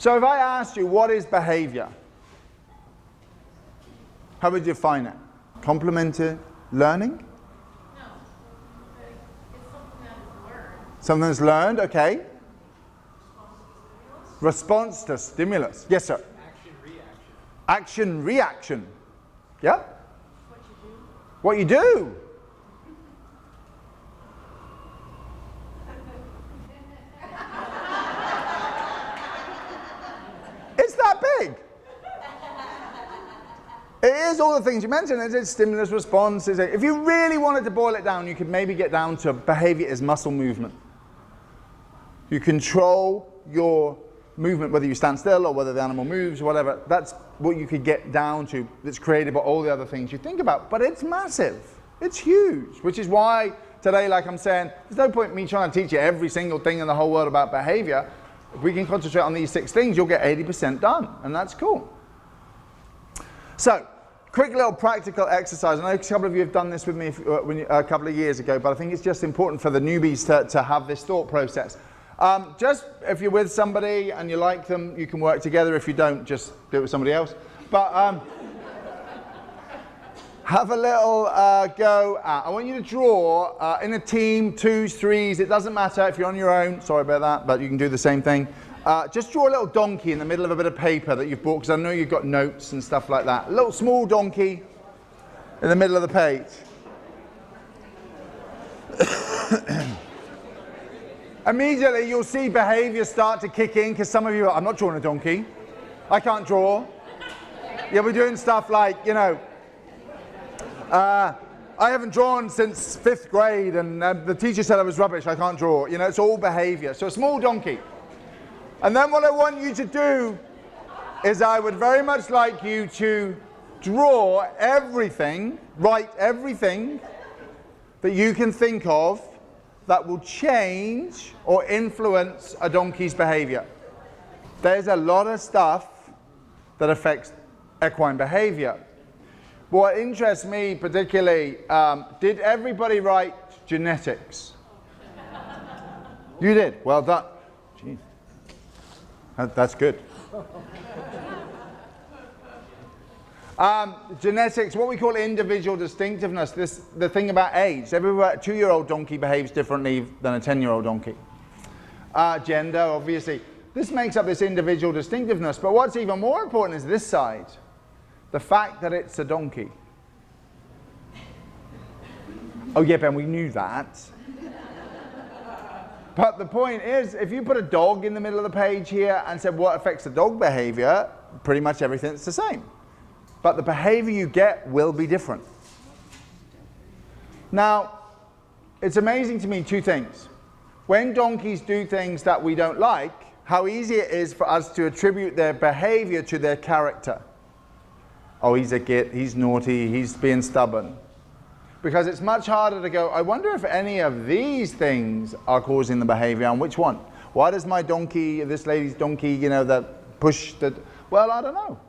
So if I asked you, what is behavior? How would you define it? Complemented learning? No. It's something that is learned. Something that's learned, okay. Response to stimulus. Yes, sir. Action, reaction. Action, reaction. Yeah? What you do. What you do. It's that big. It is all the things you mentioned. It's stimulus, response. If you really wanted to boil it down, you could maybe get down to behavior is muscle movement. You control your movement, whether you stand still or whether the animal moves, whatever. That's what you could get down to. That's created by all the other things you think about. But it's massive. It's huge. Which is why today, like I'm saying, there's no point in me trying to teach you every single thing in the whole world about behavior. If we can concentrate on these 6 things, you'll get 80% done. And that's cool. So, quick little practical exercise. I know a couple of you have done this with me a couple of years ago, but I think it's just important for the newbies to have this thought process. Just if you're with somebody and you like them, you can work together. If you don't, just do it with somebody else. But have a little go at. I want you to draw in a team, 2s, 3s. It doesn't matter if you're on your own. Sorry about that, but you can do the same thing. Just draw a little donkey in the middle of a bit of paper that you've bought, because I know you've got notes and stuff like that. A little small donkey in the middle of the page. Immediately you'll see behavior start to kick in, because some of you are, I'm not drawing a donkey. I can't draw. You'll be doing stuff like, you know, I haven't drawn since 5th grade and the teacher said I was rubbish, I can't draw. You know, it's all behavior. So a small donkey. And then what I want you to do is I would very much like you to draw everything, write everything that you can think of that will change or influence a donkey's behavior. There's a lot of stuff that affects equine behavior. What interests me particularly, did everybody write genetics? You did? Well done. Jeez. That's good. Genetics, what we call individual distinctiveness, the thing about age. Every 2-year-old donkey behaves differently than a 10-year-old donkey. Gender, obviously. This makes up this individual distinctiveness, but what's even more important is this side. The fact that it's a donkey. Oh yeah, Ben, we knew that. But the point is, if you put a dog in the middle of the page here and said what affects the dog behavior, pretty much everything's the same. But the behavior you get will be different. Now, it's amazing to me 2 things. When donkeys do things that we don't like, how easy it is for us to attribute their behavior to their character. Oh, he's a git, he's naughty, he's being stubborn. Because it's much harder to go, I wonder if any of these things are causing the behavior, and which one? Why does my donkey, this lady's donkey, you know, that push, that, well, I don't know.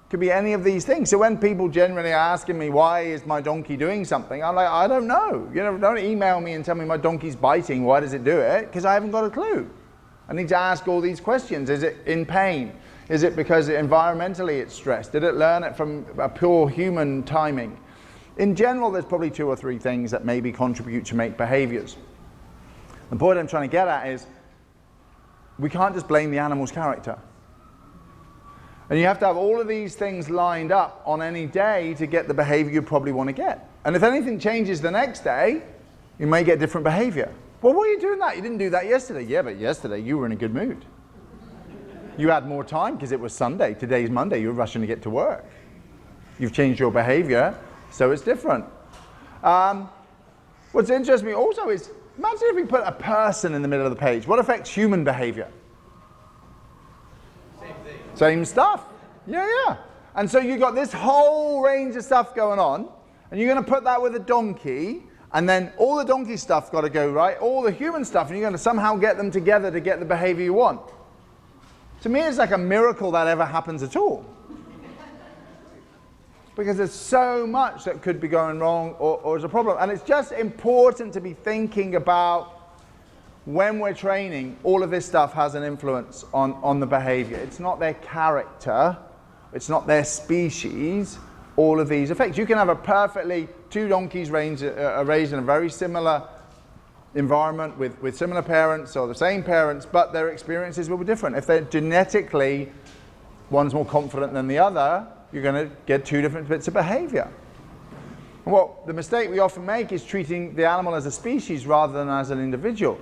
Could be any of these things. So when people generally are asking me, why is my donkey doing something? I'm like, I don't know. You know, don't email me and tell me my donkey's biting, why does it do it? Because I haven't got a clue. I need to ask all these questions. Is it in pain? Is it because environmentally it's stressed? Did it learn it from a pure human timing? In general, there's probably 2 or 3 things that maybe contribute to make behaviors. The point I'm trying to get at is, we can't just blame the animal's character. And you have to have all of these things lined up on any day to get the behavior you probably want to get. And if anything changes the next day, you may get different behavior. Well, why are you doing that? You didn't do that yesterday. Yeah, but yesterday you were in a good mood. You had more time because it was Sunday. Today's Monday. You were rushing to get to work. You've changed your behavior, so it's different. What's interesting me also is, imagine if we put a person in the middle of the page. What affects human behavior? Same thing. Same stuff. Yeah. And so you've got this whole range of stuff going on, and you're going to put that with a donkey, and then all the donkey stuff got to go right, all the human stuff, and you're going to somehow get them together to get the behavior you want. To me, it's like a miracle that ever happens at all. Because there's so much that could be going wrong or is a problem. And it's just important to be thinking about when we're training, all of this stuff has an influence on the behavior. It's not their character, it's not their species, all of these effects. You can have two donkeys raised in a very similar environment with similar parents or the same parents, but their experiences will be different. If they're genetically, one's more confident than the other, you're going to get two different bits of behavior. Well, the mistake we often make is treating the animal as a species rather than as an individual.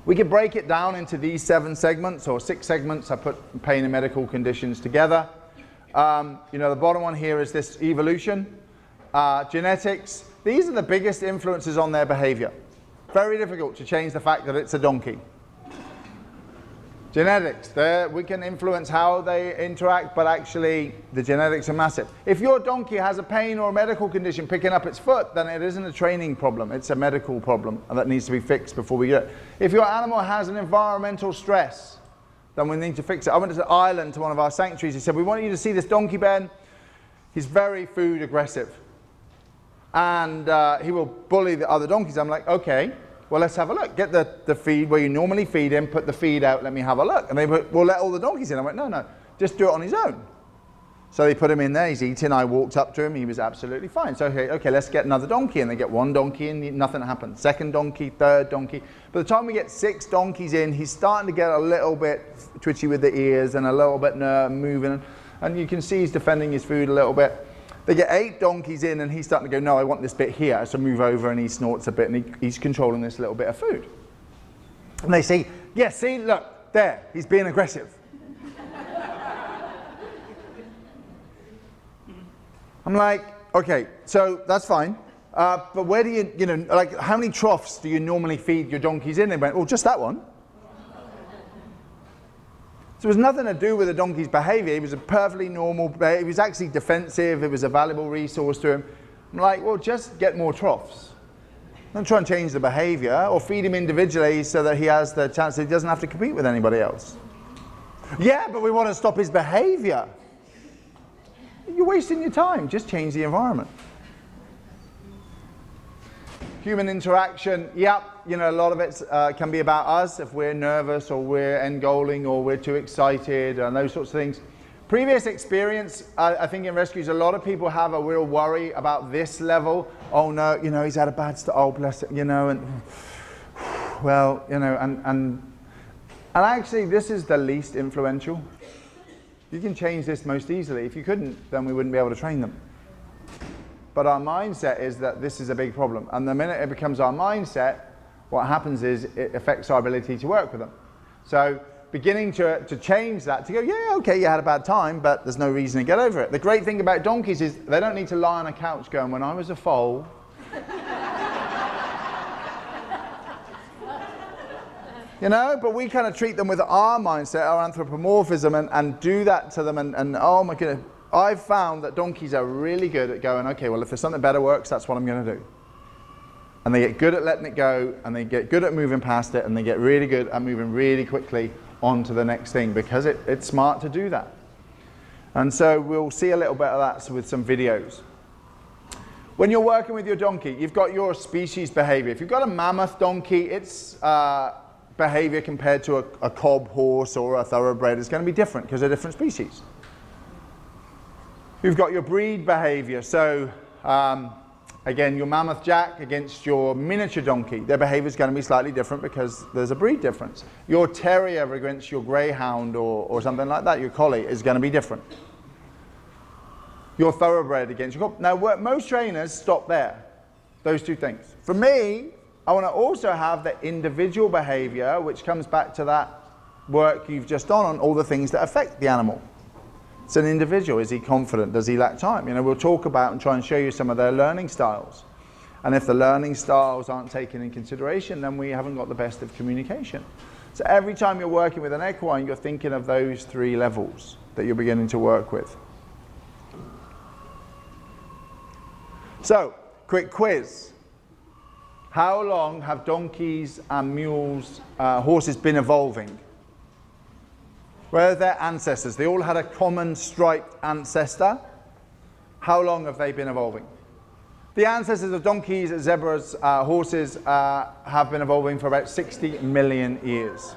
We could break it down into these 7 segments or 6 segments. I put pain and medical conditions together. The bottom one here is this evolution, genetics. These are the biggest influences on their behavior. Very difficult to change the fact that it's a donkey. Genetics, we can influence how they interact, but actually the genetics are massive. If your donkey has a pain or a medical condition picking up its foot, then it isn't a training problem, it's a medical problem, and that needs to be fixed before we get it. If your animal has an environmental stress, then we need to fix it. I went to Ireland to one of our sanctuaries. He said, we want you to see this donkey, Ben. He's very food aggressive. And he will bully the other donkeys. I'm like, okay, well, let's have a look. Get the feed where you normally feed him, put the feed out, let me have a look. And they went, we'll let all the donkeys in. I went, no, just do it on his own. So they put him in there, he's eating. I walked up to him, he was absolutely fine. So, okay, let's get another donkey. And they get one donkey and nothing happened. Second donkey, third donkey. By the time we get 6 donkeys in, he's starting to get a little bit twitchy with the ears and a little bit moving. And you can see he's defending his food a little bit. They get 8 donkeys in and he's starting to go, no, I want this bit here. So move over and he snorts a bit and he's controlling this little bit of food. And they say, yeah, see, look, there, he's being aggressive. I'm like, okay, so that's fine. But where do you, how many troughs do you normally feed your donkeys in? They went, well, just that one. So it was nothing to do with the donkey's behavior. He was a perfectly normal, he was actually defensive. It was a valuable resource to him. I'm like, well, just get more troughs. Don't try and change the behavior or feed him individually so that he has the chance that he doesn't have to compete with anybody else. Yeah, but we want to stop his behavior. You're wasting your time. Just change the environment. Human interaction, a lot of it can be about us if we're nervous or we're end-goaling or we're too excited and those sorts of things. Previous experience, I think in rescues, a lot of people have a real worry about this level. Oh no, he's had a bad start. Oh bless it, and well, and actually this is the least influential. You can change this most easily. If you couldn't, then we wouldn't be able to train them. But our mindset is that this is a big problem. And the minute it becomes our mindset, what happens is it affects our ability to work with them. So beginning to change that, to go, yeah, okay, you had a bad time, but there's no reason to get over it. The great thing about donkeys is they don't need to lie on a couch going, when I was a foal. But we kind of treat them with our mindset, our anthropomorphism, and do that to them. And oh my goodness, I've found that donkeys are really good at going, okay, well, if there's something better works, that's what I'm going to do. And they get good at letting it go, and they get good at moving past it, and they get really good at moving really quickly on to the next thing, because it's smart to do that. And so we'll see a little bit of that with some videos. When you're working with your donkey, you've got your species behavior. If you've got a mammoth donkey, its behavior compared to a cob horse or a thoroughbred is going to be different because they're different species. You've got your breed behavior. So again, your mammoth jack against your miniature donkey, their behavior is going to be slightly different because there's a breed difference. Your terrier against your greyhound or something like that, your collie, is going to be different. Your thoroughbred against your cob. Now, most trainers stop there, those two things. For me, I want to also have the individual behavior, which comes back to that work you've just done on all the things that affect the animal. It's an individual. Is he confident? Does he lack time? We'll talk about and try and show you some of their learning styles. And if the learning styles aren't taken in consideration, then we haven't got the best of communication. So every time you're working with an equine, you're thinking of those 3 levels that you're beginning to work with. So, quick quiz. How long have donkeys and mules, horses been evolving? Where are their ancestors? They all had a common striped ancestor. How long have they been evolving? The ancestors of donkeys, zebras, horses have been evolving for about 60 million years.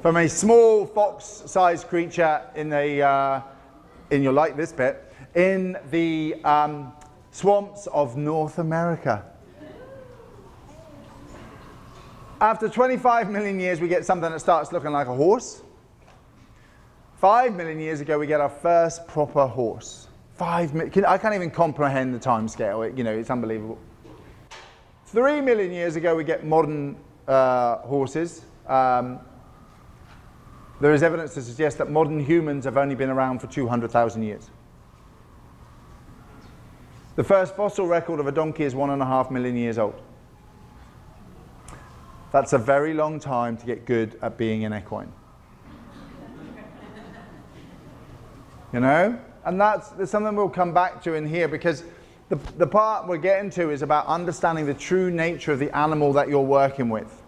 From a small fox-sized creature in you'll like this bit, in the swamps of North America. After 25 million years, we get something that starts looking like a horse. 5 million years ago, we get our first proper horse. I can't even comprehend the time scale. It's unbelievable. 3 million years ago, we get modern horses. There is evidence to suggest that modern humans have only been around for 200,000 years. The first fossil record of a donkey is 1.5 million years old. That's a very long time to get good at being an equine. And that's something we'll come back to in here, because the part we're getting to is about understanding the true nature of the animal that you're working with.